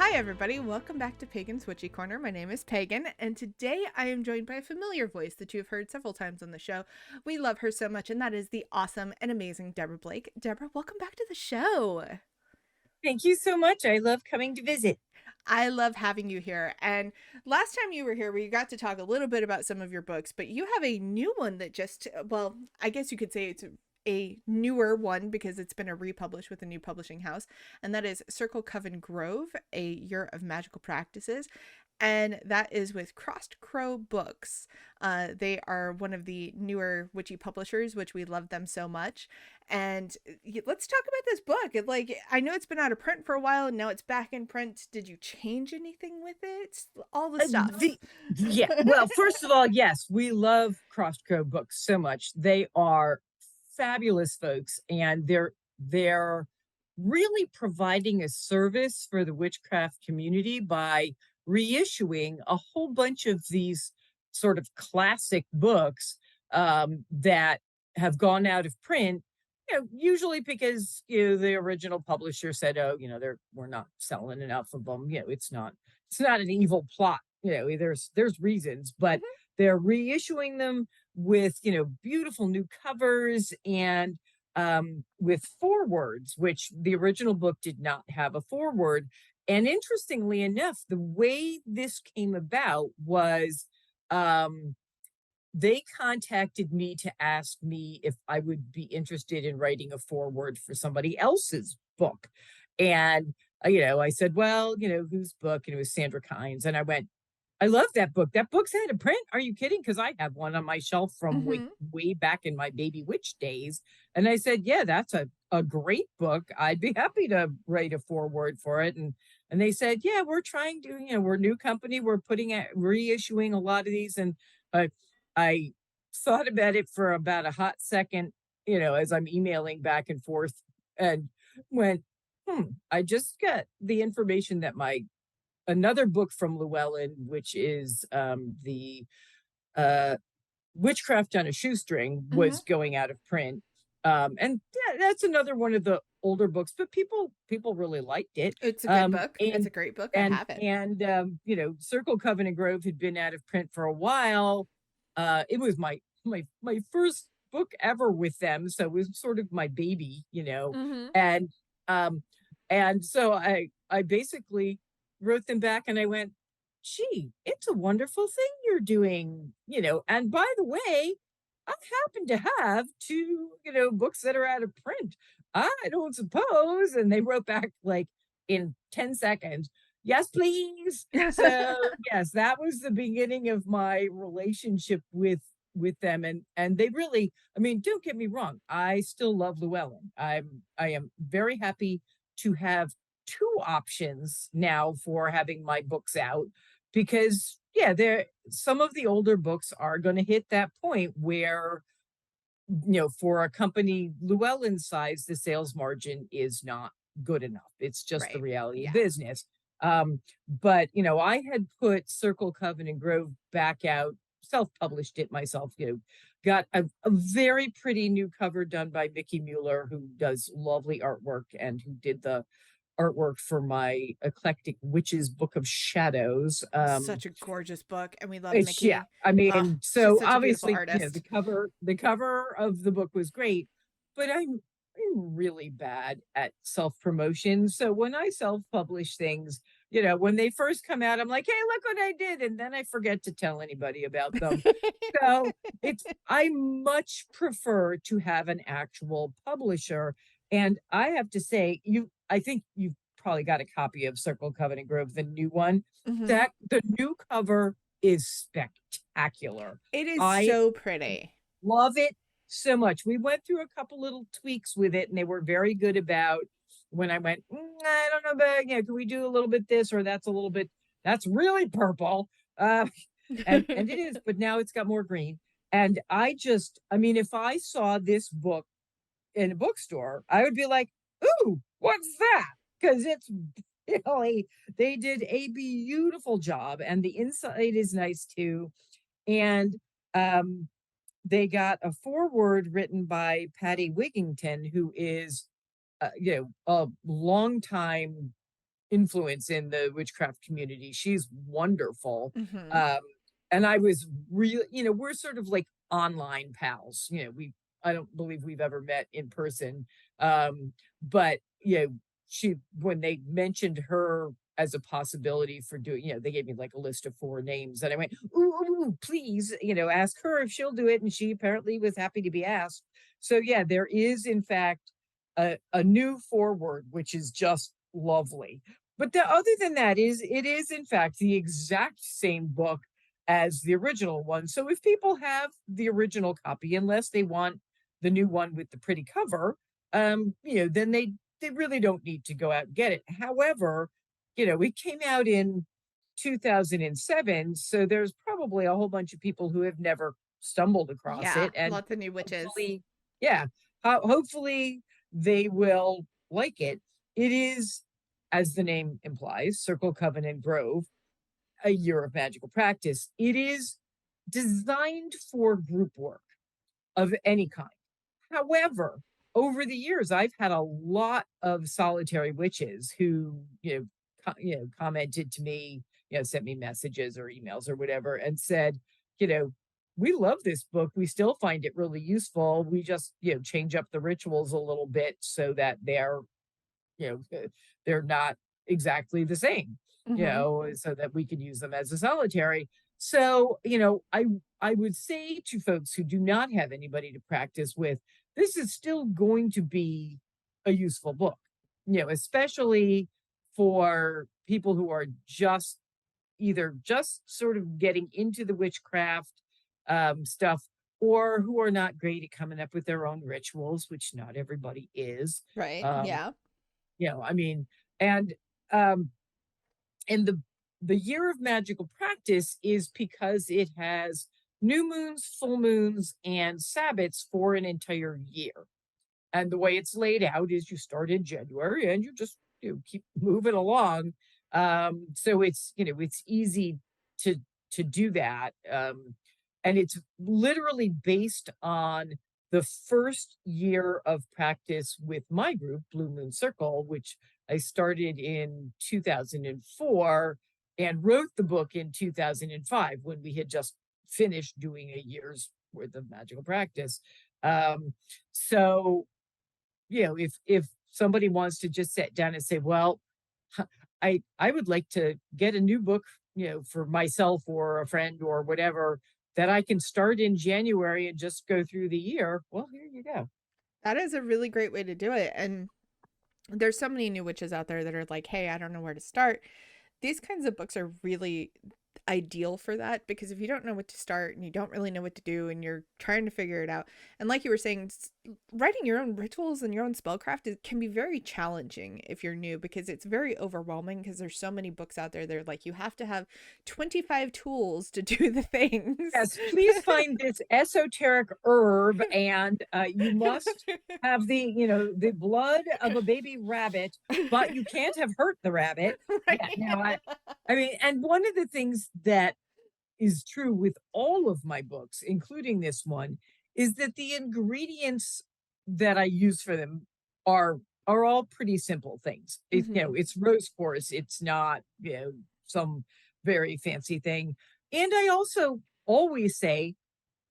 Hi everybody, welcome back to Pagan's Witchy Corner. My name is Pagan, and today I am joined by a familiar voice that you have heard several times on the show. We love her so much, and that is the awesome and amazing Deborah Blake. Deborah, welcome back to the show. Thank you so much. I love coming to visit. I love having you here. And last time you were here, we got to talk a little bit about some of your books, but you have a new one that just, well, I guess you could say it's a newer one because it's been a republished with a new publishing house, and that is Coven Grove, a year of magical practices. And that is with Crossed Crow Books. They are one of the newer witchy publishers, which we love them so much. And let's talk about this book. I know it's been out of print for a while, and now it's back in print. Did you change anything with it? All the stuff. Yeah. Well, first of all, yes, we love Crossed Crow Books so much. They are fabulous folks, and they're really providing a service for the witchcraft community by reissuing a whole bunch of these sort of classic books that have gone out of print, usually because the original publisher said, "Oh, we're not selling enough of them." It's not an evil plot. There's reasons, but Mhm. they're reissuing them with beautiful new covers and with forewords, which the original book did not have a foreword. And interestingly enough, the way this came about was um, they contacted me to ask me if I would be interested in writing a foreword for somebody else's book. And, I said, well, whose book? And it was Sandra Kynes. And I went, I love that book. That book's out of print. Are you kidding? Because I have one on my shelf from Mhm. way back in my baby witch days. And I said, yeah, that's a great book. I'd be happy to write a foreword for it. And they said, yeah, we're trying to, we're a new company. We're reissuing a lot of these. And uh, I thought about it for about a hot second, as I'm emailing back and forth, and went, I just got the information that my another book from Llewellyn, which is the uh, Witchcraft on a Shoestring, Mhm. was going out of print. And yeah, that's another one of the older books, but people really liked it. It's a good Um, book. It's a and great book. I and have it. and Circle Coven and Grove had been out of print for a while. It was my first book ever with them, so it was sort of my baby, Mhm. and um, and so I basically wrote them back and I went, gee, it's a wonderful thing you're doing, and by the way, I happen to have two, books that are out of print. I don't suppose. And they wrote back like in 10 seconds, yes, please. So yes, that was the beginning of my relationship with them. And they really, I mean, don't get me wrong, I still love Llewellyn. I am very happy to have two options now for having my books out, because yeah, there some of the older books are going to hit that point where for a company Llewellyn size, the sales margin is not good enough. It's just the Right. reality of Yeah. business. But I had put Circle Coven and Grove back out, self-published it myself, got a very pretty new cover done by Mickey Mueller, who does lovely artwork and who did the artwork for my Eclectic Witches Book of Shadows. Such a gorgeous book, and we love It's yeah. Mickey. I Oh, mean, she's so such a beautiful obviously, artist. the cover of the book was great, but I'm really bad at self-promotion. So when I self-publish things, when they first come out, I'm like, hey, look what I did. And then I forget to tell anybody about them. So I much prefer to have an actual publisher. And I have to say, I think you've probably got a copy of Circle Covenant Grove, the new one. Mhm. That the new cover is spectacular. It is I so pretty. love it so much. We went through a couple little tweaks with it, and they were very good about when I went, I don't know, but can we do a little bit this or that's a little bit, that's really purple. Uh, and it is, but now it's got more green. And I mean, if I saw this book in a bookstore, I would be like, ooh, what's that? Because it's really, they did a beautiful job, and the inside is nice too. And um, they got a foreword written by Patty Wigington, who is, a long time. influence in the witchcraft community. She's wonderful. Hmm. Um, and I was really, we're sort of like online pals. I don't believe we've ever met in person. Um, but when they mentioned her as a possibility for doing, they gave me like a list of 4 names, and I went, ooh, ooh, ooh, please, ask her if she'll do it. And she apparently was happy to be asked. So yeah, there is in fact a new forward, which is just lovely. But other than that, it is in fact the exact same book as the original one. So if people have the original copy, unless they want the new one with the pretty cover, then they really don't need to go out and get it. However, it came out in 2007, so there's probably a whole bunch of people who have never stumbled across Yeah, it, and lots of new witches. hopefully, yeah, hopefully they will like it. It is, as the name implies, Circle, Coven, and Grove, a year of magical practice. It is designed for group work of any kind. However, over the years, I've had a lot of solitary witches who, commented to me, sent me messages or emails or whatever, and said, you know, we love this book. We still find it really useful. We just, change up the rituals a little bit so that they're not exactly the same, Hmm. so that we can use them as a solitary. So, I would say to folks who do not have anybody to practice with, this is still going to be a useful book, especially for people who are just sort of getting into the witchcraft stuff, or who are not great at coming up with their own rituals, which not everybody is. Right. Um, Yeah. I mean, and um, and the year of magical practice is because it has new moons, full moons, and Sabbats for an entire year. And the way it's laid out is you start in January and you just keep moving along. So it's easy to do that. And it's literally based on the first year of practice with my group, Blue Moon Circle, which I started in 2004 and wrote the book in 2005 when we had just finished doing a year's worth of magical practice. So if somebody wants to just sit down and say, well, I would like to get a new book, for myself or a friend or whatever, that I can start in January and just go through the year. Well, here you go. That is a really great way to do it. And there's so many new witches out there that are like, hey, I don't know where to start. These kinds of books are really ideal for that, because if you don't know what to start and you don't really know what to do and you're trying to figure it out, and like you were saying, writing your own rituals and your own spellcraft can be very challenging if you're new, because it's very overwhelming, because there's so many books out there that are like you have to have 25 tools to do the things. Yes, please find this esoteric herb, and you must have the blood of a baby rabbit, but you can't have hurt the rabbit. Yeah, Right. no, I mean, and one of the things that is true with all of my books, including this one, is that the ingredients that I use for them are all pretty simple things. Hmm. It's rose quartz. It's not, some very fancy thing. And I also always say,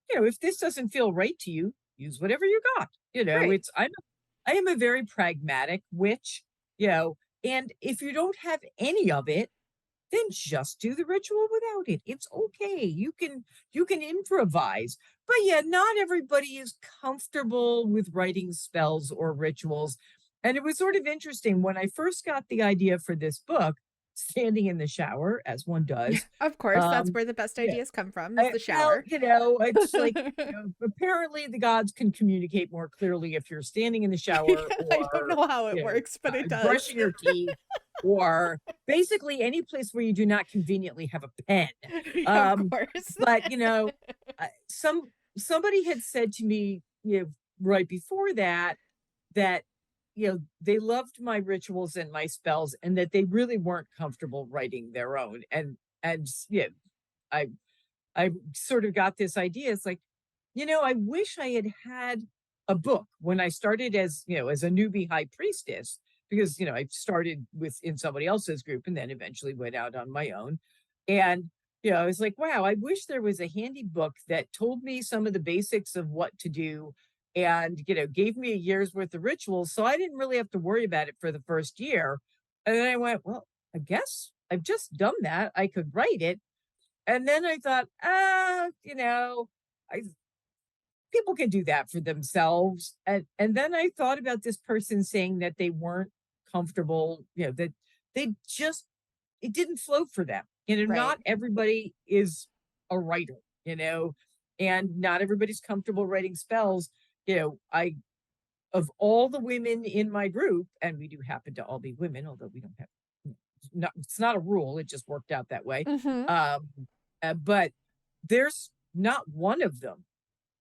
if this doesn't feel right to you, use whatever you got. Right. I am a very pragmatic witch, you know, and if you don't have any of it, then just do the ritual without it. It's okay. You can improvise. But yeah, not everybody is comfortable with writing spells or rituals. And it was sort of interesting when I first got the idea for this book, standing in the shower, as one does. Of course, that's Um, where the best yeah, ideas come from, is the well, shower. it's like, apparently the gods can communicate more clearly if you're standing in the shower, I don't or, know how it works, but it does. brushing your teeth, or basically any place where you do not conveniently have a pen. Yeah, of Um, course. but, uh, somebody had said to me, right before that, that, they loved my rituals and my spells, and that they really weren't comfortable writing their own. And, I I sort of got this idea. It's like, I wish I had had a book when I started as, as a newbie high priestess, because, I started in somebody else's group and then eventually went out on my own. And, I was like, wow, I wish there was a handy book that told me some of the basics of what to do and, gave me a year's worth of rituals. So I didn't really have to worry about it for the first year. And then I went, well, I guess I've just done that. I could write it. And then I thought, I people can do that for themselves. And then I thought about this person saying that they weren't comfortable, that they just it didn't flow for them. Right. Not everybody is a writer, and not everybody's comfortable writing spells. I of all the women in my group, and we do happen to all be women, although we don't have it's not a rule, it just worked out that way. Mm-hmm. Um, but there's not one of them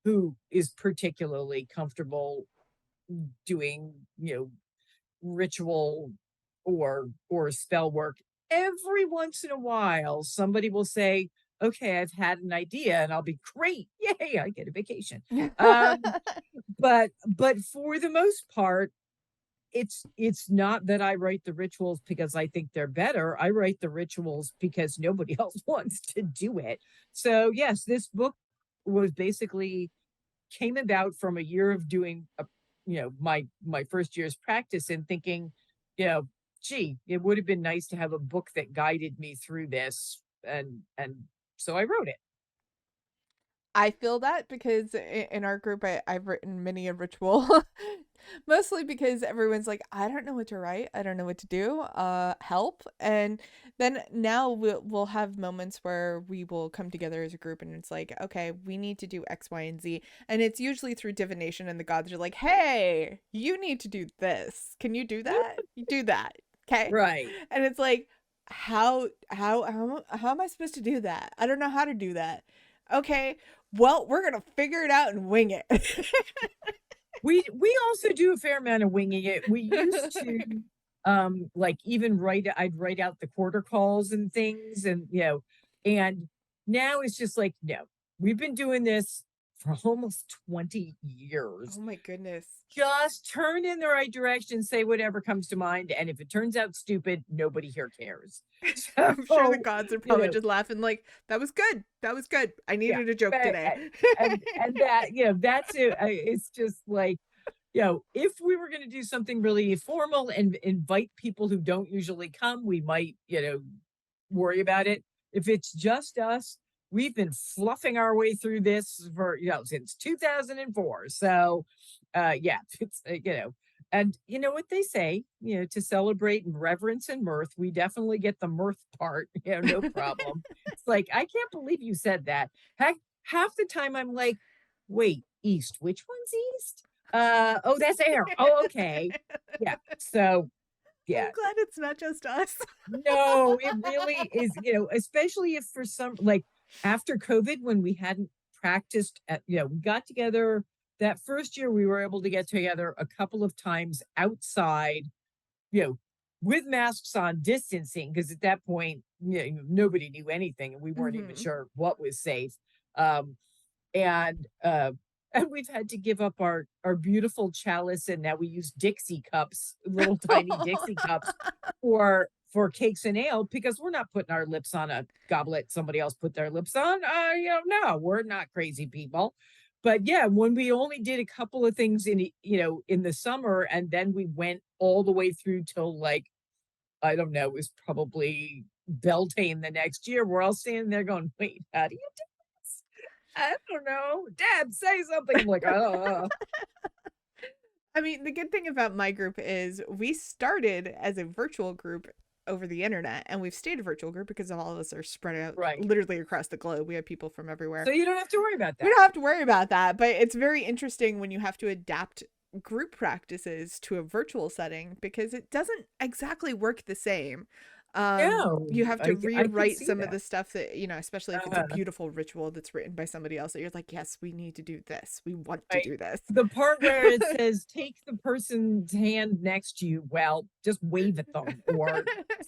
who is particularly comfortable doing, ritual or spell work. Every once in a while, somebody will say, okay, I've had an idea, and I'll be great. Yay, I get a vacation. But for the most part, it's not that I write the rituals because I think they're better. I write the rituals because nobody else wants to do it. So yes, this book was basically came about from a year of doing my first year's practice and thinking, gee, it would have been nice to have a book that guided me through this, and so I wrote it. I feel that because in our group, I've written many a ritual, mostly because everyone's like, I don't know what to write. I don't know what to do. Help. And then now we'll have moments where we will come together as a group and it's like, okay, we need to do X, Y, and Z. And it's usually through divination and the gods are like, hey, you need to do this. Can you do that? You do that. Okay. Right. And it's like, how am I supposed to do that? I don't know how to do that. Okay, well, we're gonna figure it out and wing it. We also do a fair amount of winging it. We used to like even I'd write out the quarter calls and things, and and now it's just like, no, we've been doing this for almost 20 years. Oh my goodness. Just turn in the right direction, say whatever comes to mind, and if it turns out stupid, nobody here cares. I'm sure the gods are probably know, just laughing like, that was good. That was good. I needed a joke today. and that, that's it. It's just like, if we were going to do something really formal and invite people who don't usually come, we might, worry about it. If it's just us, we've been fluffing our way through this for, since 2004. So, yeah, it's, and you know what they say, to celebrate in reverence and mirth, we definitely get the mirth part, no problem. It's like, I can't believe you said that. Heck, half the time I'm like, wait, east, which one's east? Oh, that's air. Oh, okay. Yeah. So, yeah. I'm glad it's not just us. No, it really is, especially if for some, like after COVID, when we hadn't practiced we got together that first year, we were able to get together a couple of times outside, with masks on, distancing, because at that point, nobody knew anything and we weren't even sure what was safe. And and we've had to give up our beautiful chalice, and now we use Dixie cups, little tiny Dixie cups for cakes and ale, because we're not putting our lips on a goblet somebody else put their lips on. No, we're not crazy people. But yeah, when we only did a couple of things in in the summer, and then we went all the way through till like, I don't know, it was probably Beltane the next year. We're all standing there going, wait, how do you do this? I don't know. Dad, say something. I'm like, oh. I mean, the good thing about my group is we started as a virtual group over the internet, and we've stayed a virtual group because all of us are spread out literally across the globe. We have people from everywhere. So you don't have to worry about that. We don't have to worry about that, but it's very interesting when you have to adapt group practices to a virtual setting because it doesn't exactly work the same. No, you have to I rewrite see some that. of the stuff that, especially if it's a beautiful ritual that's written by somebody else that you're like, yes, we need to do this. We want to do this. The part where it says, take the person's hand next to you, well, just wave at them or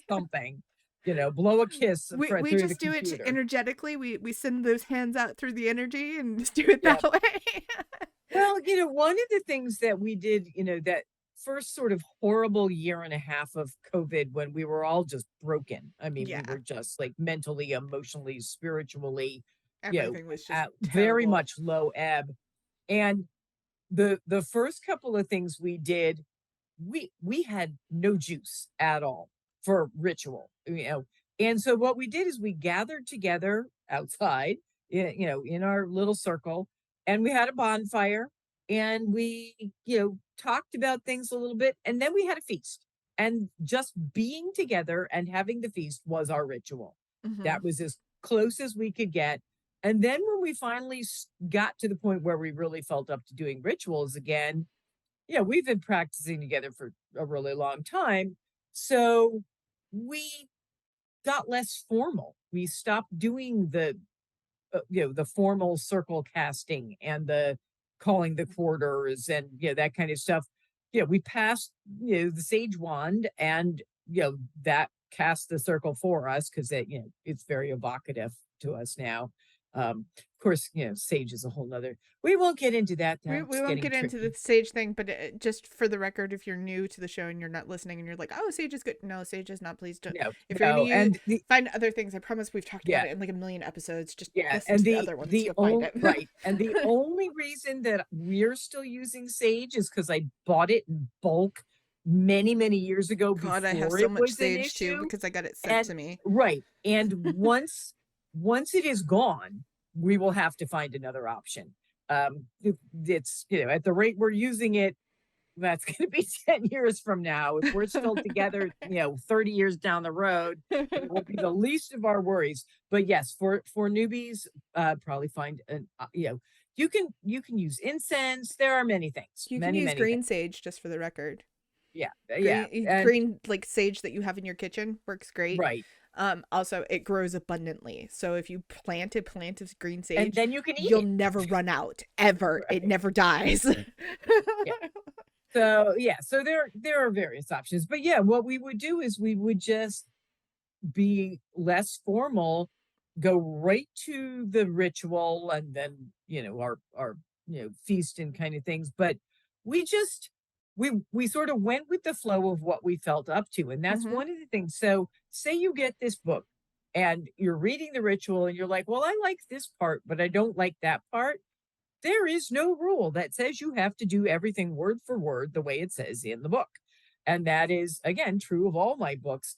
something, blow a kiss. We just do it energetically. We send those hands out through the energy and just do it that way. Well, one of the things that we did, that first sort of horrible year and a half of COVID when we were all just broken. I mean, we Yeah. were just like mentally, emotionally, spiritually, Everything was just at very terrible. much low ebb. And the first couple of things we did, we had no juice at all for ritual. And so what we did is we gathered together outside, in our little circle, and we had a bonfire, and we, talked about things a little bit, and then we had a feast. And just being together and having the feast was our ritual. Hmm. That was as close as we could get. And then when we finally got to the point where we really felt up to doing rituals again, we've been practicing together for a really long time. So we got less formal. We stopped doing the formal circle casting and the calling the quarters and, that kind of stuff. We passed, the sage wand, and, that cast the circle for us because it's very evocative to us now. Of course, sage is a whole nother. We won't get into that. We That's won't getting get into the tricky. Sage thing, but just for the record, if you're new to the show and you're not listening and you're like, "Oh, Sage is good," no, Sage is not. Please don't. No, If you're gonna no, and find other things, I promise we've talked about yeah, it in like a million episodes. Just yeah, listen and to the the other ones; the you'll find only it. right, and the only reason that we're still using sage is because I bought it in bulk many, many years ago God, I have before so it much was an Sage too issue. because I got it sent And to me. right, and once it is gone, we will have to find another option. It's, at the rate we're using it, that's going to be 10 years from now. If we're still together, 30 years down the road, it will be the least of our worries. But yes, for newbies, probably find an, you can use incense. There are many things, You can many, use many things. green sage, just for the record. Yeah, yeah. And Green like sage that you have in your kitchen works great. right. Also it grows abundantly. So if you plant a plant of green And sage, then you can eat you'll it. never run out ever. It Right. never dies. Yeah. So yeah, so there are various options. But yeah, what we would do is we would just be less formal, go right to the ritual, and then, our feast and kind of things. But we just we sort of went with the flow of what we felt up to. And that's Hmm. one of the things. So say you get this book and you're reading the ritual and you're like, well, I like this part, but I don't like that part. There is no rule that says you have to do everything word for word the way it says in the book. And that is, again, true of all my books.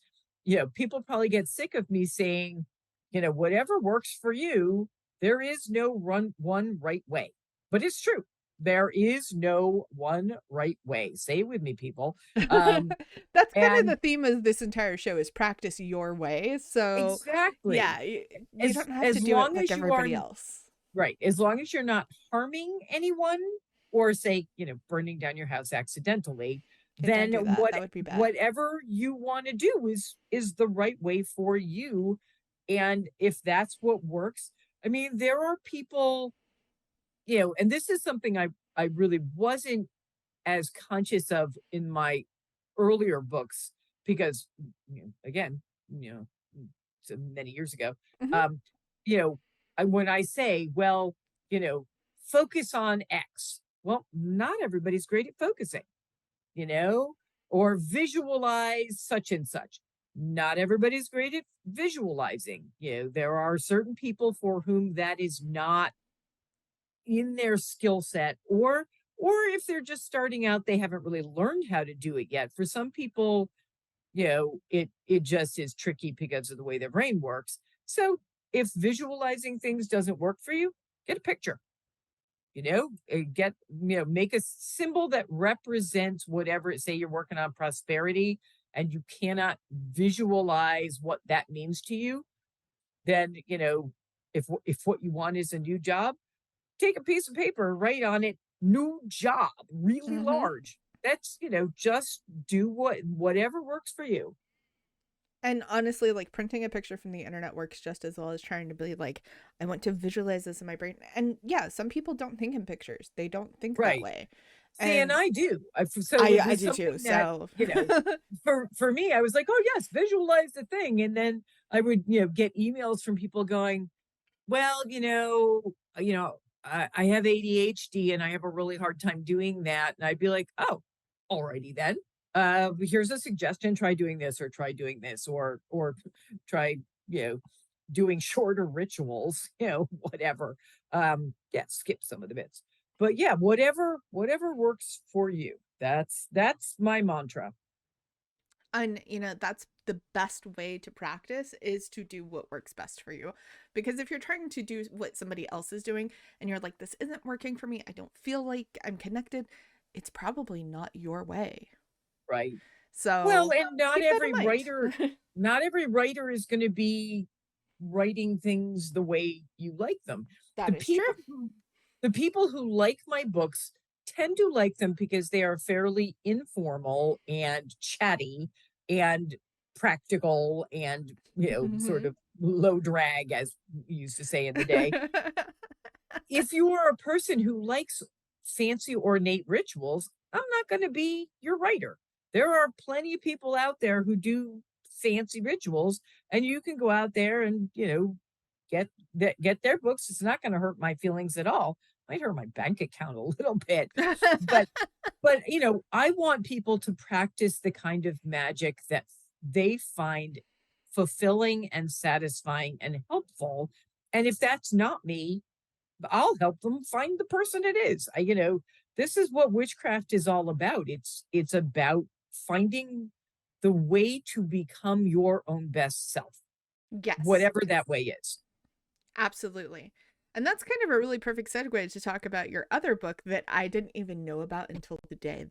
People probably get sick of me saying, whatever works for you, there is no one right way. But it's true. There is no one right way. Say it with me, people. Um, That's kind of and the theme of this entire show is practice your way. So exactly, yeah, you as don't have to as do it long like as you are everybody else. right, as long as you're not harming anyone or say, burning down your house accidentally, Yeah, don't then do that. That would be bad. whatever you want to do is the right way for you. And if that's what works, I mean, there are people, and this is something I really wasn't as conscious of in my earlier books because, again, you know, so many years ago, Hmm. um, you know, when I say, well, you know, focus on X, well, not everybody's great at focusing, you know, or visualize such and such. Not everybody's great at visualizing. There are certain people for whom that is not in their skill set, or if they're just starting out, they haven't really learned how to do it yet. For some people, it just is tricky because of the way their brain works. So if visualizing things doesn't work for you, get a picture, make a symbol that represents whatever. Say you're working on prosperity and you cannot visualize what that means to you, then, if what you want is a new job, take a piece of paper, write on it, new job, really Hmm. large. That's, just do whatever works for you. And honestly, like printing a picture from the internet works just as well as trying to be like, I want to visualize this in my brain. And yeah, some people don't think in pictures. They don't think that Right. way. See, and And I do. So it I was do too. something that, So for me, I was like, oh yes, visualize the thing. And then I would, get emails from people going, well, I have ADHD and I have a really hard time doing that. And I'd be like, oh, Alrighty then. Here's a suggestion, try doing this, or try doing this, or try, you know, doing shorter rituals, whatever. Yeah, skip some of the bits. But yeah, whatever works for you. That's my mantra. And that's the best way to practice, is to do what works best for you. Because if you're trying to do what somebody else is doing and you're like, this isn't working for me, I don't feel like I'm connected, it's probably not your way. Right. Well, So and not keep that every in writer, mind. not every writer is going to be writing things the way you like them. The That is true. people who the people who like my books tend to like them because they are fairly informal and chatty and practical and, sort Mhm. of low drag, as we used to say in the day. If you are a person who likes fancy ornate rituals, I'm not going to be your writer. There are plenty of people out there who do fancy rituals, and you can go out there and, get their books. It's not going to hurt my feelings at all. Might hurt my bank account a little bit, but I want people to practice the kind of magic that they find fulfilling and satisfying and helpful. And if that's not me, I'll help them find the person it is. This is what witchcraft is all about. It's about finding the way to become your own best self, Yes, whatever that way is. absolutely. And that's kind of a really perfect segue to talk about your other book that I didn't even know about until today.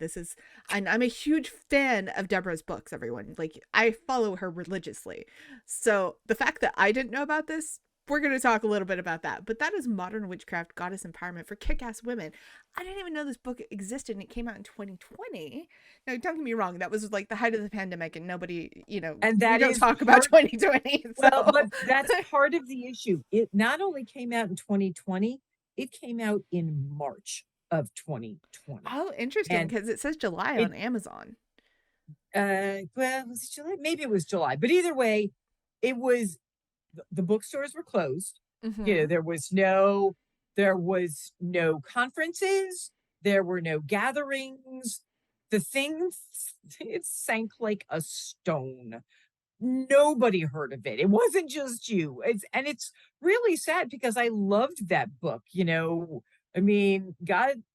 And I'm a huge fan of Deborah's books, everyone. Like, I follow her religiously. So the fact that I didn't know about this, we're going to talk a little bit about that. But that is Modern Witchcraft, Goddess Empowerment for Kick-Ass Women. I didn't even know this book existed, and it came out in 2020. Now, don't get me wrong, that was like the height of the pandemic, and nobody, And we that don't is talk about part 2020. Well, but So that's part of the issue. It not only came out in 2020, it came out in March of 2020. oh, interesting, And because it says July it on Amazon. well, was it July? Maybe it was July. But either way, it was the bookstores were closed. Mm-hmm. There was no conferences, there were no gatherings. The thing it sank like a stone. Nobody heard of it. It wasn't just you. It's really sad because I loved that book. I mean,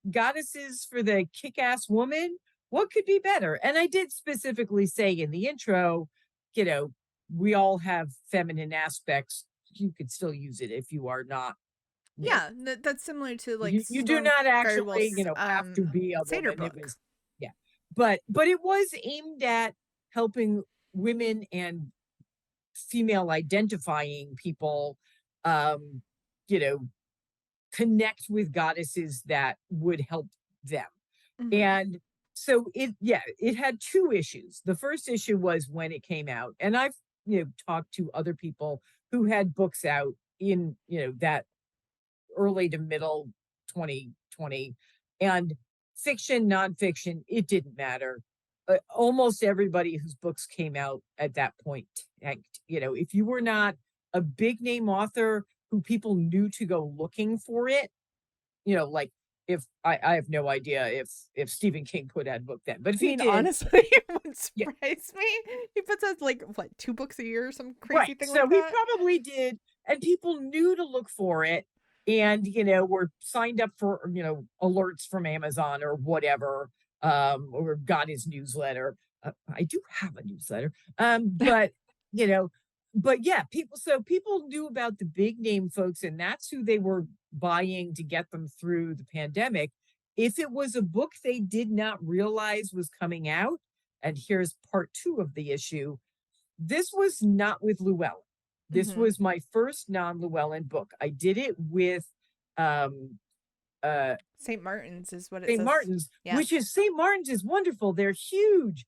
goddesses for the kick-ass woman. What could be better? And I did specifically say in the intro, you know, we all have feminine aspects. You could still use it if you are not, you know, Yeah, that's similar to like you do Storm not actually, Fairywool's have to be a Seder woman. It book. was, yeah. But it was aimed at helping women and female identifying people, um, you know, connect with goddesses that would help them. Mm-hmm. And so it had two issues. The first issue was when it came out, and I've, talked to other people who had books out in, that early to middle 2020, and fiction, nonfiction, it didn't matter. Almost everybody whose books came out at that point tanked. If you were not a big name author who people knew to go looking for it, like if I have no idea if Stephen King put out a book then, but if I he mean, did, honestly, it would yeah, surprise me. He puts out like what, 2 books a year or some crazy right. thing So like he that. probably did, and people knew to look for it, and were signed up for alerts from Amazon or whatever, or got his newsletter. I do have a newsletter, but you know, but yeah, people knew about the big name folks, and that's who they were buying to get them through the pandemic. If it was a book they did not realize was coming out, and here's part two of the issue, this was not with Llewellyn. This Mm-hmm. was my first non-Llewellyn book. I did it with um uh St. Martin's is what it St. says. Martin's, Yeah. which is St. Martin's is wonderful. They're huge.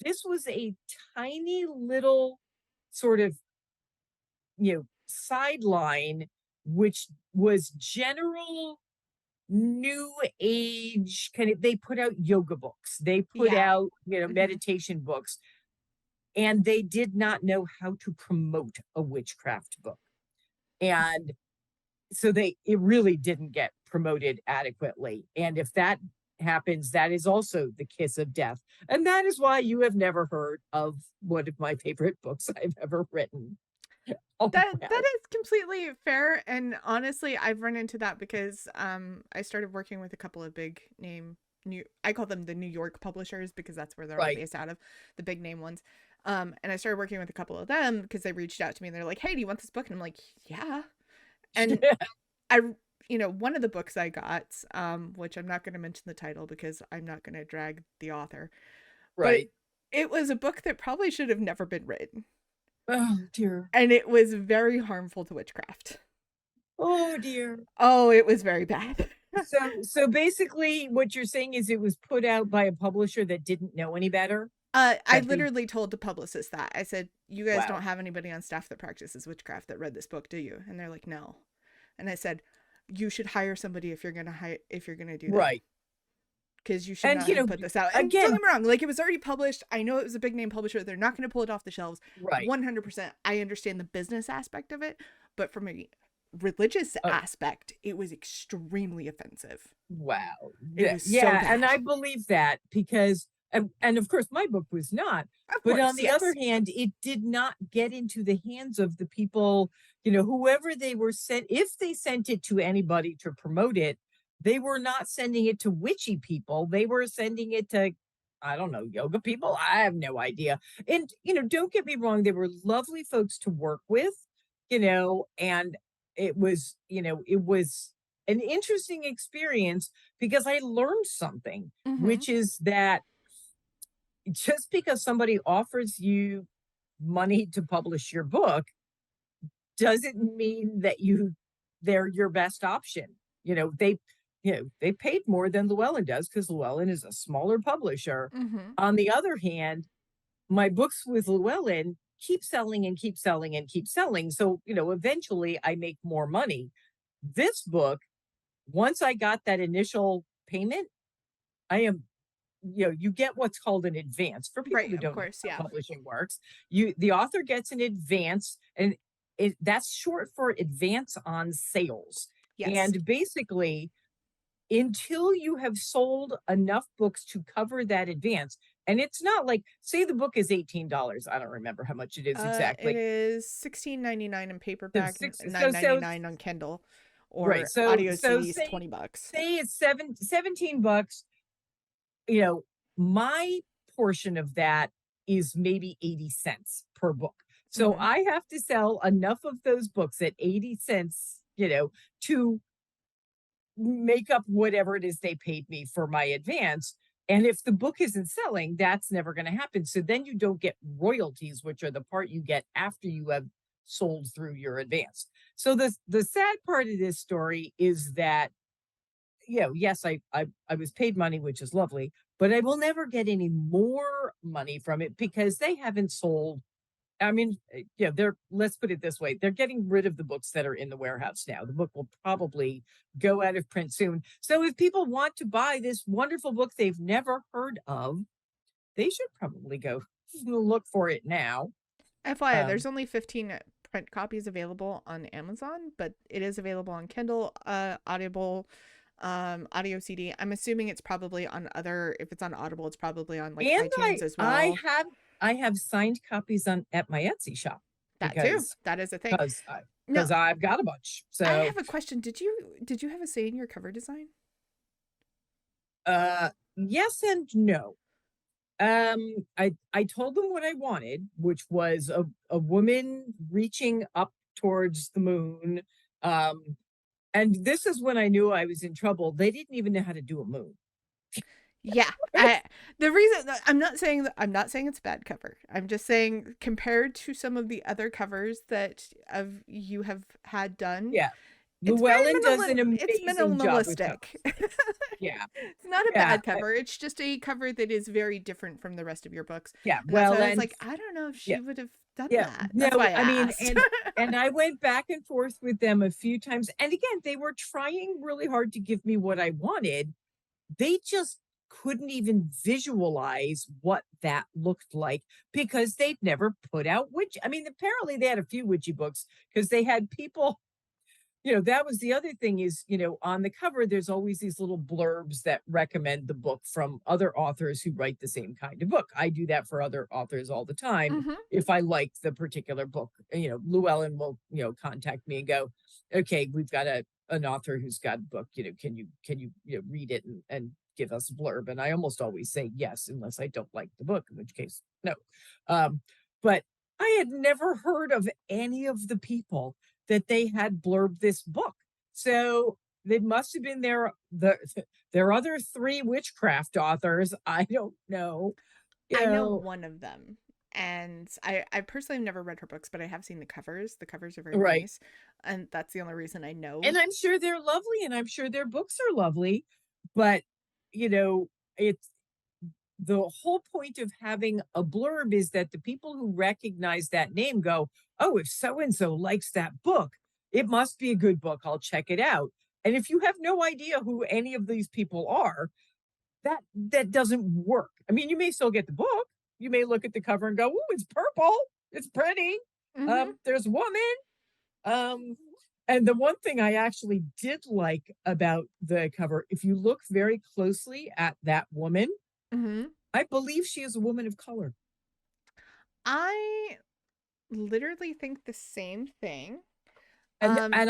This was a tiny little sort of, sideline, which was general new age kind of. They put out yoga books. They put Yeah. out, Mm-hmm. meditation books, and they did not know how to promote a witchcraft book. And so it really didn't get promoted adequately. And if that happens, that is also the kiss of death. And that is why you have never heard of one of my favorite books I've ever written. Oh, That well. is completely fair, and honestly, I've run into that because I started working with a couple of big name new I call them the New York publishers because that's where they're all Right. based out of, the big name ones. And I started working with a couple of them because they reached out to me and they're like, "Hey, do you want this book?" And I'm like, "Yeah." And I one of the books I got, which I'm not going to mention the title because I'm not going to drag the author, but Right. it was a book that probably should have never been written, Oh, dear. and it was very harmful to witchcraft. Oh, dear. Oh, it was very bad. So basically what you're saying is it was put out by a publisher that didn't know any better? I That they literally told the publicist that. I said, "You guys Wow. don't have anybody on staff that practices witchcraft that read this book, do you?" And they're like, "No." And I said, "You should hire somebody if you're gonna do that, Right. because you should And, not have put this out." And don't again, get me wrong, like it was already published. I know it was a big name publisher. They're not gonna pull it off the shelves. right. 100%. I understand the business aspect of it, but from a religious Oh, aspect, it was extremely offensive. wow. It was so Yeah, and bad. I believe that because and of course my book was not, Of but on course, the other yes. hand, it did not get into the hands of the people, whoever they were sent, if they sent it to anybody to promote it, they were not sending it to witchy people. They were sending it to, I don't know, yoga people. I have no idea. And, don't get me wrong, they were lovely folks to work with, and it was an interesting experience because I learned something, Mm-hmm. which is that just because somebody offers you money to publish your book doesn't mean that they're your best option. They paid more than Llewellyn does because Llewellyn is a smaller publisher. Mm-hmm. On the other hand, my books with Llewellyn keep selling and keep selling and keep selling. So, eventually I make more money. This book, once I got that initial payment, I am, you get what's called an advance. For people Right, who of don't know course, how yeah. publishing works, the author gets an advance, and that's short for advance on sales. Yes. And basically, until you have sold enough books to cover that advance, and it's not like, say the book is $18. I don't remember how much it is It exactly. is 16.99 in So paperback and six, so so 9.99 on Kindle, right. or So audio so CDs say 20 bucks. say it's 17 bucks. you know, my portion of that is maybe 80 cents per book. So Mm-hmm. I have to sell enough of those books at 80 cents, to make up whatever it is they paid me for my advance. And if the book isn't selling, that's never going to happen. So then you don't get royalties, which are the part you get after you have sold through your advance. So the sad part of this story is that, yes, I was paid money, which is lovely, but I will never get any more money from it because they haven't sold. I mean, yeah, let's put it this way, they're getting rid of the books that are in the warehouse now. The book will probably go out of print soon. So if people want to buy this wonderful book they've never heard of, they should probably go look for it now. FYI, Um, there's only 15 print copies available on Amazon, but it is available on Kindle, Audible, audio CD. I'm assuming it's probably on other, if it's on Audible, it's probably on like and iTunes as I well. have I have signed copies on at my Etsy shop That too. because That is a thing. because I Now, because I've got a bunch. I So have a question. Did you have a say in your cover design? yes and no. I told them what I wanted, which was a woman reaching up towards the moon. Um, and this is when I knew I was in trouble. They didn't even know how to do a moon. Yeah, I the reason that I'm not saying it's a bad cover. I'm just saying compared to some of the other covers that of you have had done, Yeah. it's very Llewellyn does an it's amazing job with minimalistic. covers. Yeah. It's not a Yeah. bad cover. It's just a cover that is very different from the rest of your books. Yeah. And that's why Well, I was and like, I don't know if yeah. she would have done Yeah. that. That's why No, I I mean, asked. and I went back and forth with them a few times. And again, they were trying really hard to give me what I wanted. They just couldn't even visualize what that looked like because they'd never put out witch. I mean, apparently they had a few witchy books because they had people, that was the other thing is, on the cover, there's always these little blurbs that recommend the book from other authors who write the same kind of book. I do that for other authors all the time. Mm-hmm. If I like the particular book, Llewellyn will, contact me and go, okay, we've got an author who's got a book, can you read it and give us a blurb? And I almost always say yes, unless I don't like the book, in which case, no. But I had never heard of any of the people that they had blurbed this book. So they must have been their other three witchcraft authors. I don't know. I know one of them. And I personally have never read her books, but I have seen the covers. The covers are very Right. nice. And that's the only reason I know. And I'm sure they're lovely and I'm sure their books are lovely. But, it's the whole point of having a blurb is that the people who recognize that name go, oh, if so and so likes that book, it must be a good book. I'll check it out. And if you have no idea who any of these people are, that doesn't work. I mean, you may still get the book. You may look at the cover and go, "Oh, it's purple. It's pretty. Mm-hmm. There's a woman." And the one thing I actually did like about the cover, if you look very closely at that woman, Mm-hmm. I believe she is a woman of color. I literally think the same thing. And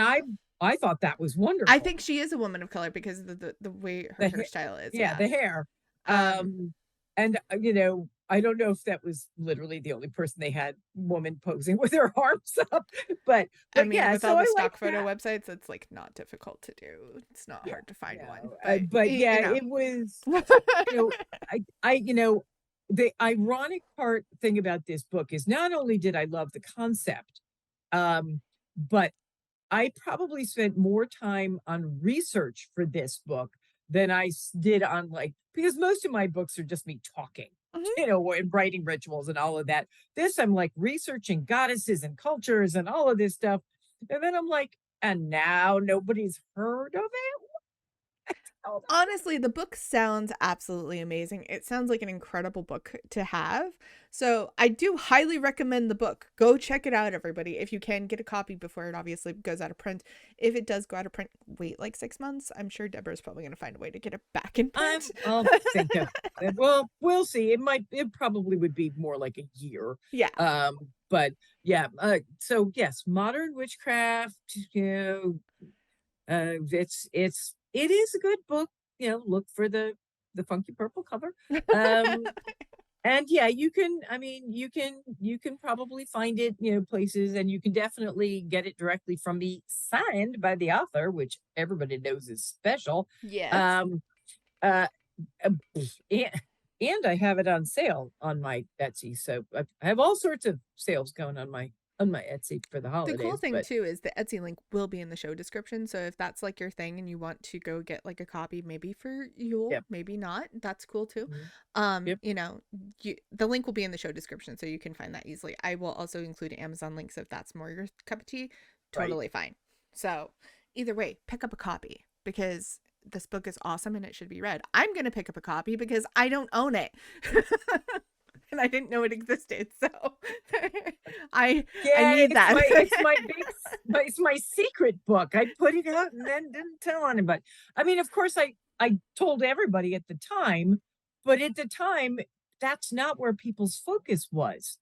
I thought that was I wonderful. think she is a woman of color because of the way her The ha- hairstyle is. yeah, Yeah. the hair. Um, And I don't know if that was literally the only person they had woman posing with her arms up, but I mean, yeah, with so all the I like stock photo that. websites, it's like not difficult to do. It's not Yeah, hard to find one, but yeah, you know. it was, you know, the ironic thing about this book is not only did I love the concept, but I probably spent more time on research for this book than did on because most of my books are just me talking, Mhm. and writing rituals and all of that. This, I'm like researching goddesses and cultures and all of this stuff. And then I'm like, and now nobody's heard of it? Oh, Honestly, the book sounds absolutely amazing. It sounds like an incredible book to have. So I do highly recommend the book. Go check it out, everybody. If you can get a copy before it obviously goes out of print. If it does go out of print, wait like 6 months. I'm sure Deborah's probably going to find a way to get it back in print. I'll think of it. Well, we'll see. It probably would be more like a year. Yeah. But yeah, so yes, modern witchcraft, it is a good book. Look for the funky purple cover. And yeah, you can probably find it, places, and you can definitely get it directly from me, signed by the author, which everybody knows is special. Yes. Um, uh, uh, and, and I have it on sale on my Etsy. So I have all sorts of sales going on my Etsy for the The cool holidays. thing But too is the Etsy link will be in the show description. So if that's like your thing and you want to go get like a copy, maybe for Yule, yeah, maybe not, that's cool too. mhm, yep, The link will be in the show description so you can find that easily. I will also include Amazon links if that's more your cup of tea. right. Totally fine. So either way, pick up a copy because this book is awesome and it should be read. I'm going to pick up a copy because I don't own it. And I didn't know it existed, so I Yeah, need that. it's my secret book. I put it out and then didn't tell anybody. I mean, of course, I told everybody at the time, but at the time, that's not where people's focus was.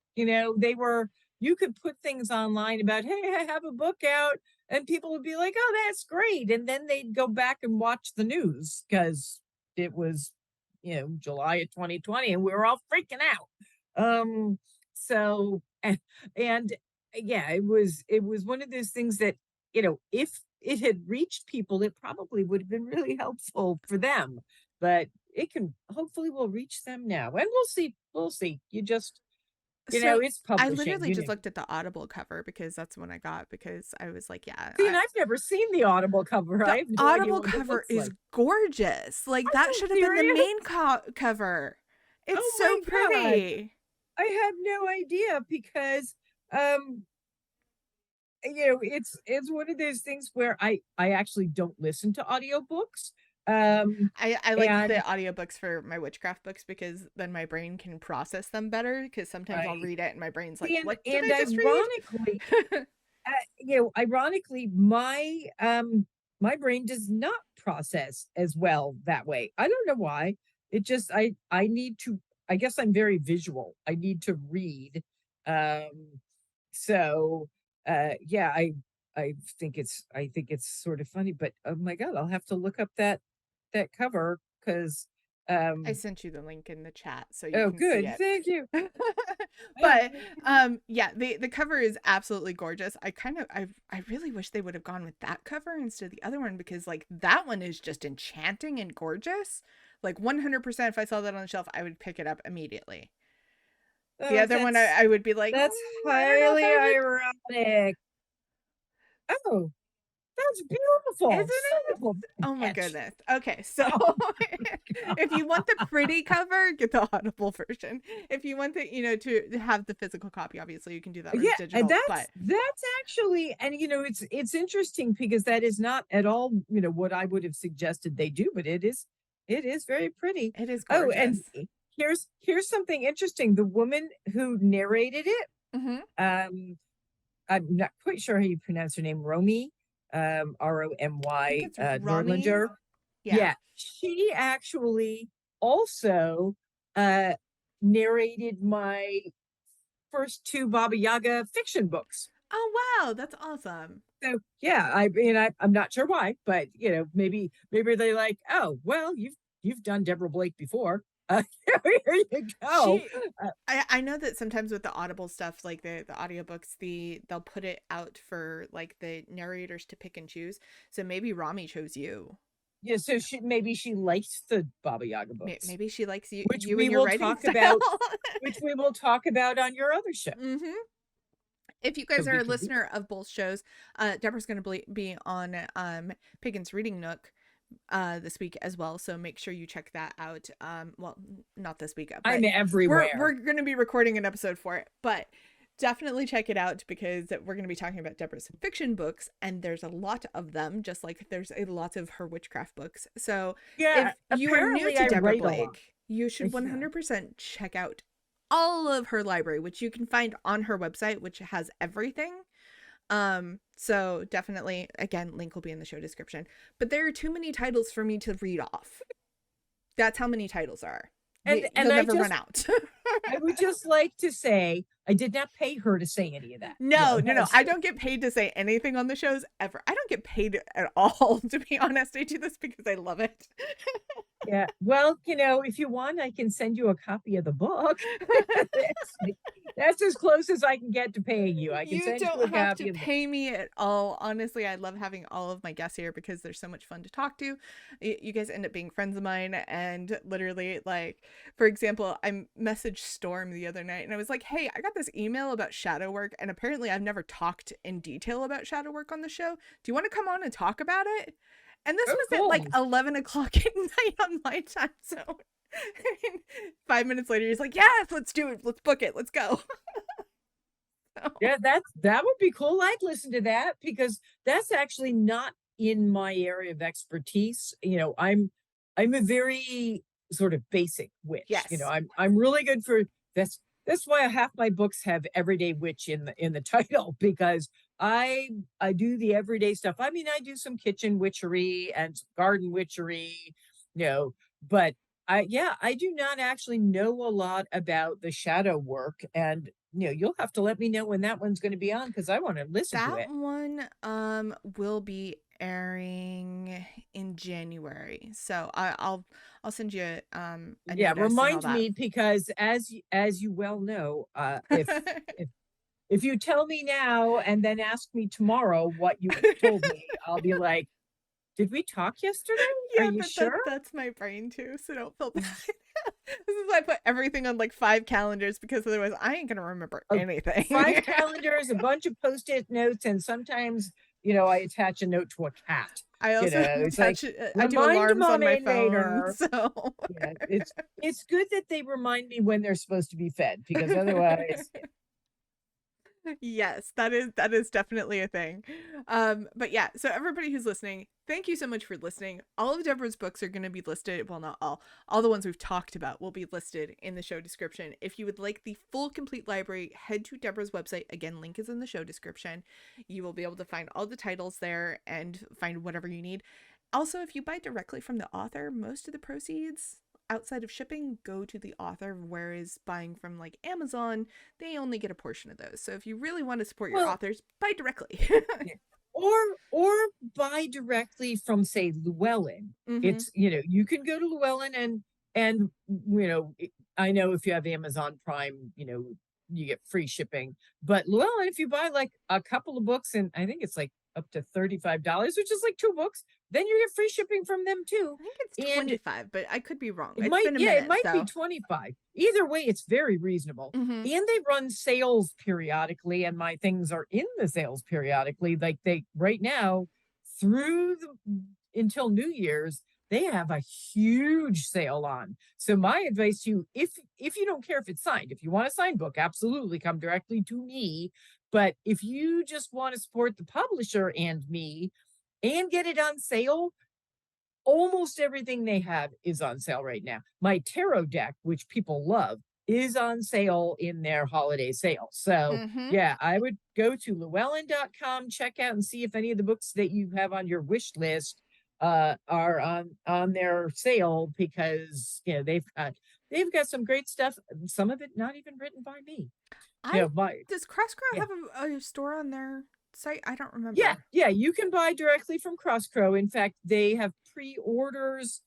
You could put things online about, hey, I have a book out, and people would be like, oh, that's great, and then they'd go back and watch the news because it was, July of 2020, and we were all freaking out. So and yeah, it was one of those things that, if it had reached people, it probably would have been really helpful for them. But it can hopefully will reach them now. And we'll see. We'll see. You just, So it's I publishing, literally just looked at the Audible cover because that's when I got because I was like, yeah, See, and I've never seen the Audible cover. the I have no idea Audible what it cover looks is like. gorgeous. Like Are that you should have been the serious? main cover. It's Oh so my God. pretty. I had no idea because um it's one of those things where I actually don't listen to audiobooks. Um I like the and audiobooks for my witchcraft books because then my brain can process them better because sometimes I'll I read it and my brain's like, see, what did and I just ironically, read? Ironically, my brain does not process as well that way. I don't know why. It just I need to. I guess I'm very visual. I need to read. Um, so yeah, I think it's sort of funny, but oh my God, I'll have to look up that cover because I um sent you the link in the chat so you oh can see good, it. thank you. But yeah, the cover is absolutely gorgeous. I really wish they would have gone with that cover instead of the other one, because like that one is just enchanting and gorgeous. Like 100%, if I saw that on the shelf, I would pick it up immediately. The Oh, other one, I would be like, that's I don't know if highly I would. ironic. Oh, that's Isn't beautiful. Son it? of a Oh my bitch. goodness. Okay, so Oh if you want the pretty cover, get the Audible version. If you want to have the physical copy, obviously you can do that, or yeah, and digital. that's But that's actually, and it's interesting because that is not at all, what I would have suggested they do, but it is very pretty. it is Oh, gorgeous. and here's something interesting. The woman who narrated it, Hmm. um, I'm not quite sure how you pronounce her name, Romy, I think Romy, it's Rummy. Nordlinger. Yeah. Yeah, she actually also uh narrated my first two Baba Yaga fiction books. Oh wow, that's awesome. So yeah, I mean I'm not sure why, but maybe they like, oh well, you've done Deborah Blake before. Here you go. She Uh, I know that sometimes with the Audible stuff, like the audiobooks, they'll put it out for like the narrators to pick and choose. So maybe Rami chose you. yeah, so she likes the Baba Yaga books, Maybe she likes you which you we and your will writing talk style. about, which we will talk about on your other show. Hmm. If you guys So are we a can do listener of both shows, Deborah's going to be on Pagan's Reading Nook this week as well, so make sure you check that out. Well, not this week, I'm but we're everywhere. going to be recording an episode for it, but definitely check it out because we're going to be talking about Deborah's fiction books, and there's a lot of them, just like there's a lot of her witchcraft books. So Yeah, if you are new apparently to I Deborah write a lot. Blake, you should Yeah. 100% check out all of her library, which you can find on her website, which has everything. So definitely, again, link will be in the show description. But there are too many titles for me to read off. That's how many titles are. And You'll I never run just out. I would just like to say I did not pay her to say any of that. No, no, no. That's I don't get paid to say anything on the shows ever. I don't get paid at all, to be honest. I do this because I love it. yeah. Well, if you want, I can send you a copy of the book. that's, that's as close as I can get to paying you. I can You send you a don't have to copy of the book. pay me at all. Honestly, I love having all of my guests here because they're so much fun to talk to. You guys end up being friends of mine. And literally, like, for example, I messaged Storm the other night and I was like, hey, I got this email about shadow work. And apparently, I've never talked in detail about shadow work on the show. Do you want to come on and talk about it? And this Oh, was at like cool. 11 o'clock at night on my time zone. 5 minutes later, he's like, yes, let's do it. Let's book it. Let's go. So, Yeah, that would be cool. I'd listen to that because that's actually not in my area of expertise. I'm a very sort of basic witch. yes. I'm really good for this. That's why half my books have everyday witch in the title because I do the everyday stuff. I mean, I do some kitchen witchery and some garden witchery, but I do not actually know a lot about the shadow work, and you'll have to let me know when that one's going to be on because I want to listen to That it. one will be airing in January. So I'll send you a Yeah, notice and all remind that. me because as you well know, if you tell me now and then ask me tomorrow what you told me, I'll be like, did we talk yesterday? Are Yeah, you but sure? that's my brain too, so don't feel bad. This is why I put everything on like 5 calendars, because otherwise I ain't gonna remember Uh, anything. 5 calendars, a bunch of post-it notes, and sometimes, I attach a note to a cat. I also It's like, attach I do remind alarms on my mommy phone, later. so Yeah, it's good that they remind me when they're supposed to be fed because otherwise, Yes, that is definitely a thing. But yeah, so everybody who's listening, thank you so much for listening. All of Deborah's books are going to be listed, well, not all the ones we've talked about will be listed in the show description. If you would like the full complete library, head to Deborah's website. Again, link is in the show description. You will be able to find all the titles there and find whatever you need. Also, if you buy directly from the author, most of the proceeds outside of shipping go to the author, whereas buying from like Amazon, they only get a portion of those. So if you really want to support your Well, authors, buy directly. yeah. Or buy directly from, say, Llewellyn. Mm-hmm. It's, you can go to Llewellyn and I know if you have Amazon Prime, you get free shipping. But Llewellyn, if you buy like a couple of books, and I think it's like up to $35, which is like 2 books, then you get free shipping from them too. I think it's And 25, but I could be wrong. it It's might, been a yeah, it minute, might be so. 25. Either way, it's very reasonable. Mm-hmm. And they run sales periodically, and my things are in the sales periodically. Like they right now, through until New Year's, they have a huge sale on. So my advice to you, if you don't care if it's signed, if you want a signed book, absolutely come directly to me. But if you just want to support the publisher and me and get it on sale, almost everything they have is on sale right now. My tarot deck, which people love, is on sale in their holiday sale. So Mm-hmm. yeah, I would go to llewellyn.com, check out and see if any of the books that you have on your wish list are on their sale, because they've got some great stuff, some of it not even written by me. I My Does Crosscrow yeah. have a store on their site? I don't Yeah, remember. yeah, you can buy directly from Crosscrow. In fact, they have pre-orders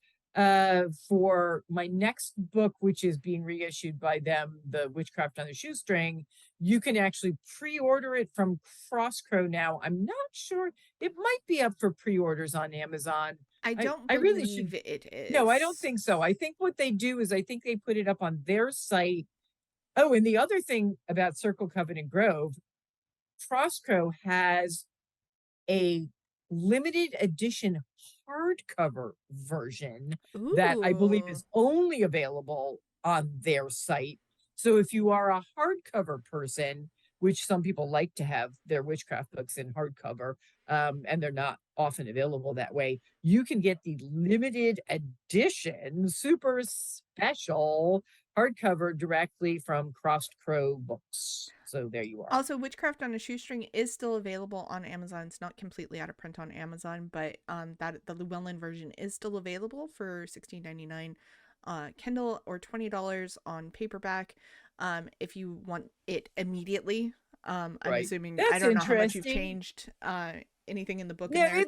for my next book, which is being reissued by them, The Witchcraft on the Shoestring. You can actually pre-order it from Crosscrow now. I'm not sure. It might be up for pre-orders on Amazon. I don't I really should. believe it No, I don't is. think so. I think what they do is I think they put it up on their site. Oh, and the other thing about Circle Coven Grove, Crosscrow has a limited edition hardcover version that I believe Ooh. is only available on their site. So if you are a hardcover person, which some people like to have their witchcraft books in hardcover, and they're not often available that way, you can get the limited edition, super special hardcover directly from Crosscrow Books. So there you are. Also, Witchcraft on a Shoestring is still available on Amazon. It's not completely out of print on Amazon, but that the Llewellyn version is still available for $16.99 Kindle, or $20 on paperback. If you want it immediately. I'm Right. assuming, I That's don't know how much you've interesting. changed anything in the book in No, there.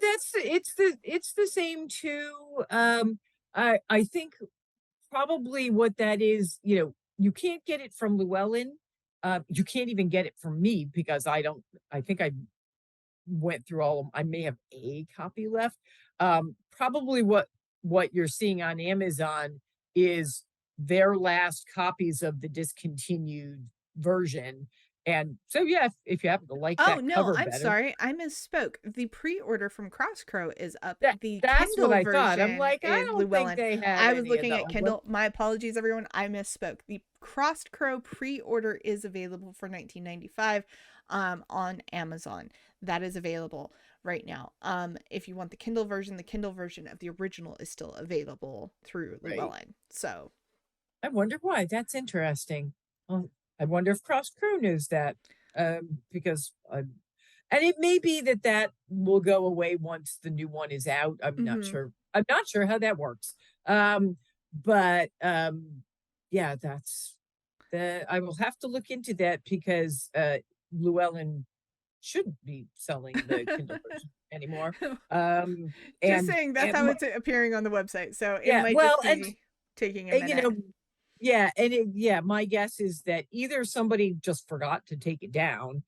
it's the same too. I think probably what that is, you can't get it from Llewellyn. You can't even get it from me, because I think I went through all of them. I may have a copy left. Probably what you're seeing on Amazon is their last copies of the discontinued version. And so yeah, if you happen to like Oh that no, cover I'm better, sorry. I misspoke. The pre-order from Crosscrow is up. The that's what Kindle I thought. I'm version like, I is don't think Llewellyn. they have I was any of looking those. at Kindle. My apologies, everyone. I misspoke. The Crosscrow pre-order is available for $19.95 on Amazon. That is available right now. If you want the Kindle version of the original is still available through Right. Llewellyn. So I wonder why. That's interesting. Well, I wonder if Cross Crew knows that. Because and it may be that that will go away once the new one is out. I'm not mhm. sure. I'm not sure how that works. But yeah, that's the. I will have to look into that, because Llewellyn shouldn't be selling the Kindle version anymore. Um, Just saying that's and how it's appearing on the website. So it yeah, might well, just and be taking a you minute. know, yeah, and yeah, my guess is that either somebody just forgot to take it down,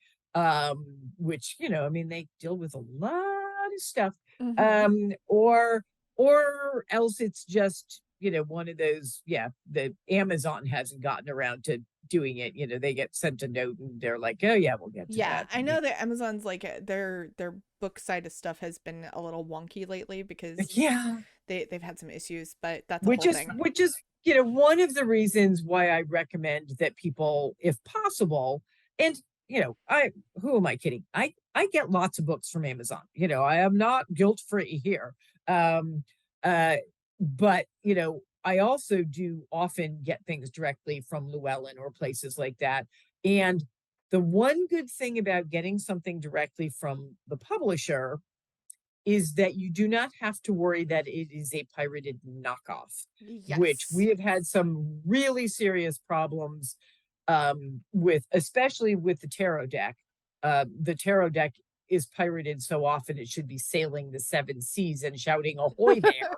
which, I mean, they deal with a lot of stuff, Mhm. or else it's just, one of those, yeah, the Amazon hasn't gotten around to doing it. They get sent a note and they're like, oh yeah, we'll get to Yeah, that. I know that Amazon's like their book side of stuff has been a little wonky lately because Yeah, they've had some issues, but that's a which whole is thing. which is one of the reasons why I recommend that people, if possible, and who am I kidding? I get lots of books from Amazon. I am not guilt-free here. Um, uh, but I also do often get things directly from Llewellyn or places like that. And the one good thing about getting something directly from the publisher is that you do not have to worry that it is a pirated knockoff, which Yes. we have had some really serious problems with, especially with the tarot deck. The tarot deck is pirated so often it should be sailing the seven seas and shouting ahoy there.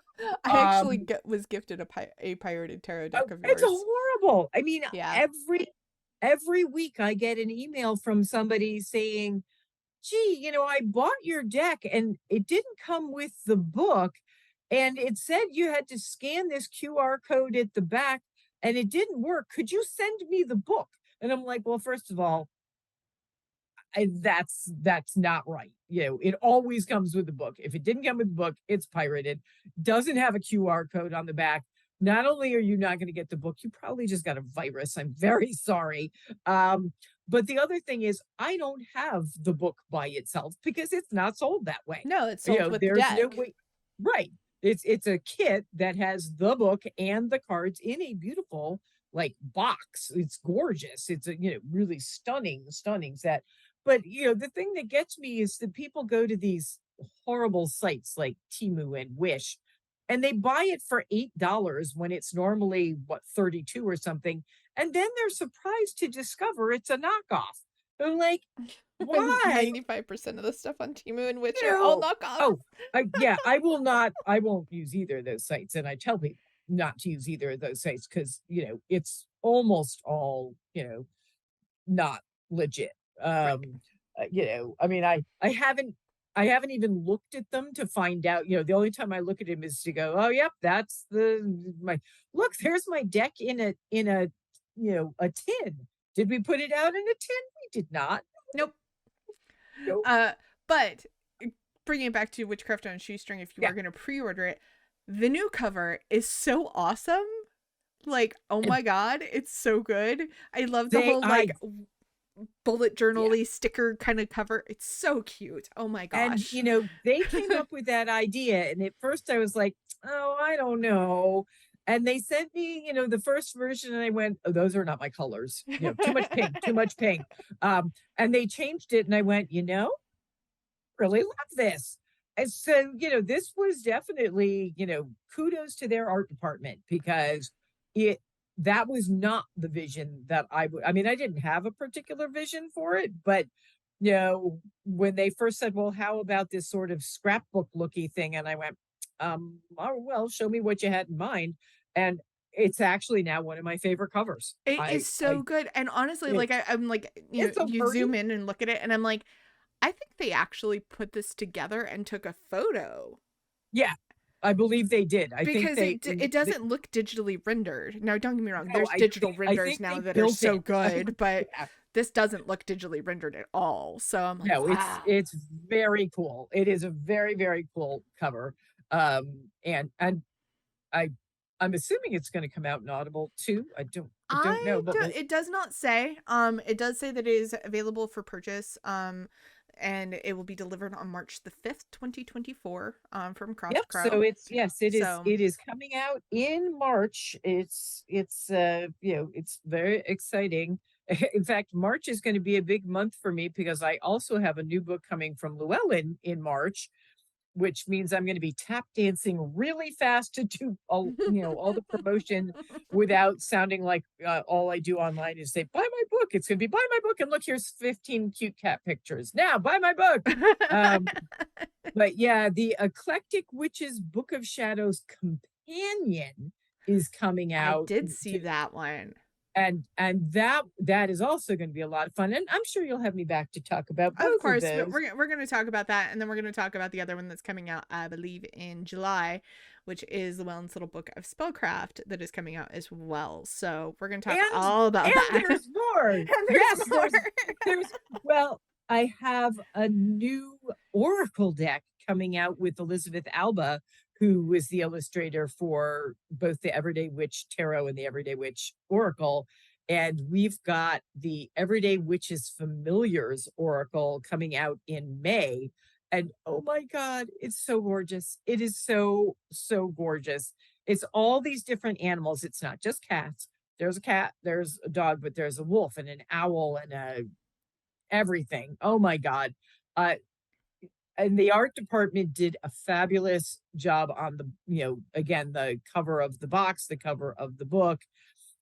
I actually was gifted a pirated tarot deck of It's yours. horrible. I mean, Yeah. every week I get an email from somebody saying, gee, I bought your deck and it didn't come with the book. And it said you had to scan this QR code at the back and it didn't work. Could you send me the book? And I'm like, well, first of all, that's not right. It always comes with the book. If it didn't come with the book, it's pirated. Doesn't have a QR code on the back. Not only are you not going to get the book, you probably just got a virus. I'm very sorry. But the other thing is, I don't have the book by itself because it's not sold that way. No, it's sold with the There's no deck. way. Right. It's a kit that has the book and the cards in a beautiful like box. It's gorgeous. It's a really stunning set. But the thing that gets me is that people go to these horrible sites like Temu and Wish, and they buy it for $8 when it's normally what 32 or something, and then they're surprised to discover it's a knockoff. They're like, And why? 95% of the stuff on Temu and Witch are all No. knockoffs. Oh, yeah, I won't use either of those sites, and I tell people not to use either of those sites because it's almost all not legit. Right. I mean, I haven't even looked at them to find out. The only time I look at him is to go, oh, yep, that's my look. There's my deck in a tin. Did we put it out in a tin? We did not. Nope. Nope. But bringing it back to Witchcraft on a Shoestring, if you are going to pre-order it, the new cover is so awesome. Like, oh my God, it's so good. I love the whole bullet journal-y sticker kind of cover. It's so cute. Oh my gosh. And they came up with that idea, and at first I was like, oh, I don't know. And they sent me, the first version, and I went, oh, those are not my colors. Too much pink, too much pink. And they changed it, and I went, really love this. And so, this was definitely, kudos to their art department because that was not the vision that I mean, I didn't have a particular vision for it, but when they first said, well, how about this sort of scrapbook looky thing? And I went, oh, well, show me what you had in mind. And it's actually now one of my favorite covers. It is so good. And honestly, like I'm like, you zoom in and look at it and I'm like, I think they actually put this together and took a photo. Yeah, I believe they did. Because it doesn't look digitally rendered. Now, don't get me wrong. There's digital renders now that are so good, but this doesn't look digitally rendered at all. So I'm like, no, wow. it's very cool. It is a very, very cool cover. And I'm assuming it's going to come out in Audible too. I don't know, but it does not say. It does say that it is available for purchase. And it will be delivered on March the 5th, 2024, from Cross Crow. So it is coming out in March. It's very exciting. In fact, March is going to be a big month for me because I also have a new book coming from Llewellyn in March, which means I'm going to be tap dancing really fast to do all the promotion without sounding like all I do online is say, buy my book. It's going to be buy my book. And look, here's 15 cute cat pictures. Now buy my book. But yeah, the Eclectic Witches Book of Shadows Companion is coming out. I did see that one. And that is also going to be a lot of fun, and I'm sure you'll have me back to talk about both. Of course, of those. We're going to talk about that, and then we're going to talk about the other one that's coming out, I believe, in July, which is Llewellyn's Little Book of Spellcraft that is coming out as well. So we're going to talk all about that. And there's more. And there's more. There's well, I have a new Oracle deck coming out with Elizabeth Alba, who was the illustrator for both the Everyday Witch Tarot and the Everyday Witch Oracle. And we've got the Everyday Witches Familiars Oracle coming out in May. And oh my God, it's so gorgeous. It is so, so gorgeous. It's all these different animals. It's not just cats. There's a cat, there's a dog, but there's a wolf and an owl and everything. Oh my God. Uh, and the art department did a fabulous job on the, again, the cover of the box, the cover of the book.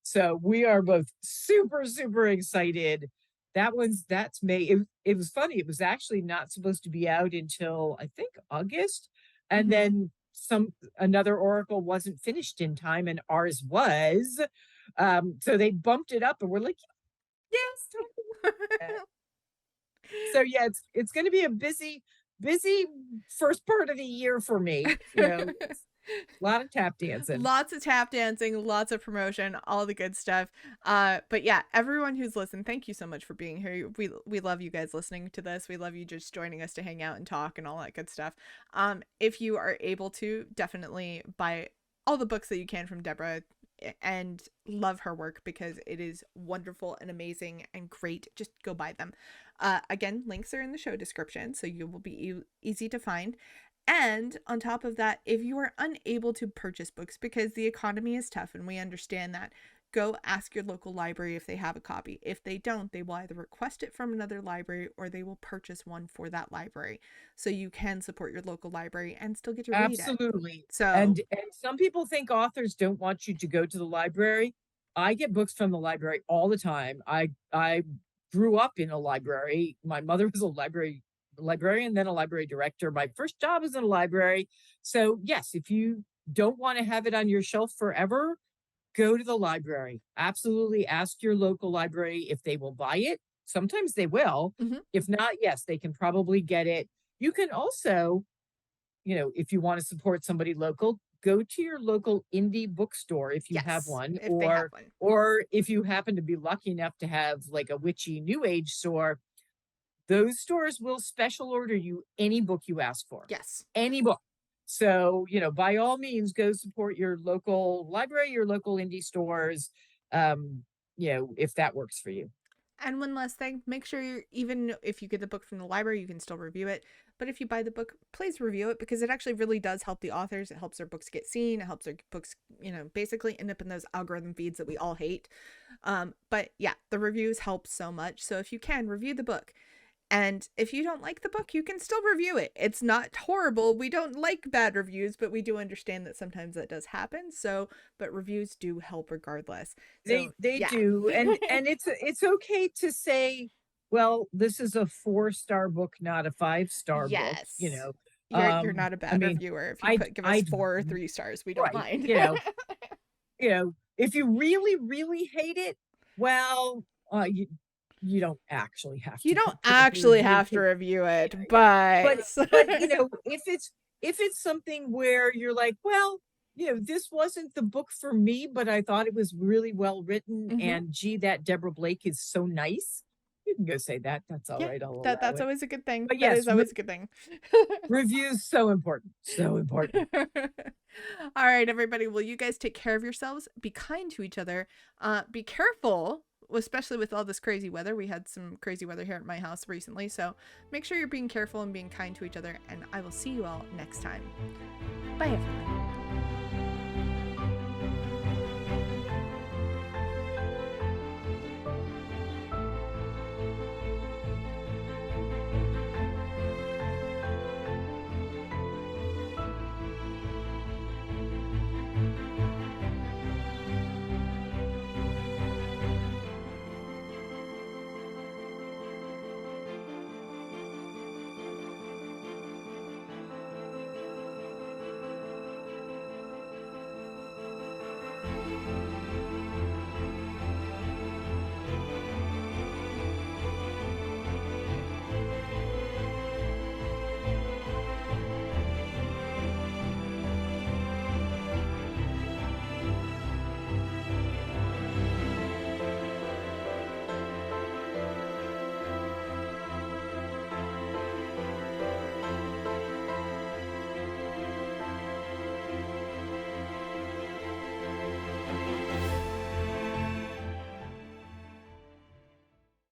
So we are both super, super excited. That's May. It was funny. It was actually not supposed to be out until I think August. And then another Oracle wasn't finished in time and ours was. So they bumped it up and we're like, yes. So yeah, it's going to be a busy first part of the year for me. A lot of tap dancing. Lots of tap dancing, lots of promotion, all the good stuff. But yeah, everyone who's listened, thank you so much for being here. We love you guys listening to this. We love you just joining us to hang out and talk and all that good stuff. If you are able to, definitely buy all the books that you can from Deborah and love her work because it is wonderful and amazing and great. Just go buy them. Again, links are in the show description, so you will be easy to find. And on top of that, if you are unable to purchase books because the economy is tough and we understand that, go ask your local library if they have a copy. If they don't, they will either request it from another library or they will purchase one for that library. So you can support your local library and still get to read it. Absolutely. So and some people think authors don't want you to go to the library. I get books from the library all the time. I grew up in a library. My mother was a librarian, then a library director. My first job was in a library. So yes, if you don't want to have it on your shelf forever, go to the library. Absolutely ask your local library if they will buy it. Sometimes they will. If not, yes, they can probably get it. You can also, if you want to support somebody local, go to your local indie bookstore if you have one, or if you happen to be lucky enough to have like a witchy new age store. Those stores will special order you any book you ask for. Yes. Any book. So, by all means, go support your local library, your local indie stores, if that works for you. And one last thing, make sure even if you get the book from the library, you can still review it. But if you buy the book, please review it because it actually really does help the authors. It helps their books get seen. It helps their books, basically end up in those algorithm feeds that we all hate. But yeah, the reviews help so much. So if you can, review the book. And if you don't like the book, you can still review it. It's not horrible. We don't like bad reviews, but we do understand that sometimes that does happen. So, but reviews do help regardless. So, they do. And it's okay to say, well, this is a 4-star book, not a 5-star book, You're not a bad reviewer. If you give us 4 or 3 stars, we don't mind. If you really, really hate it, well, you don't actually have to. You don't actually have to review it, but if it's something where you're like, well, this wasn't the book for me, but I thought it was really well written, and gee, that Deborah Blake is so nice. You can go say that. That's all right. That's always a good thing. But yes, that is always a good thing. Reviews so important. So important. All right, everybody. Well, you guys take care of yourselves. Be kind to each other. Be careful, especially with all this crazy weather. We had some crazy weather here at my house recently, so make sure you're being careful and being kind to each other, and I will see you all next time. Bye, everyone.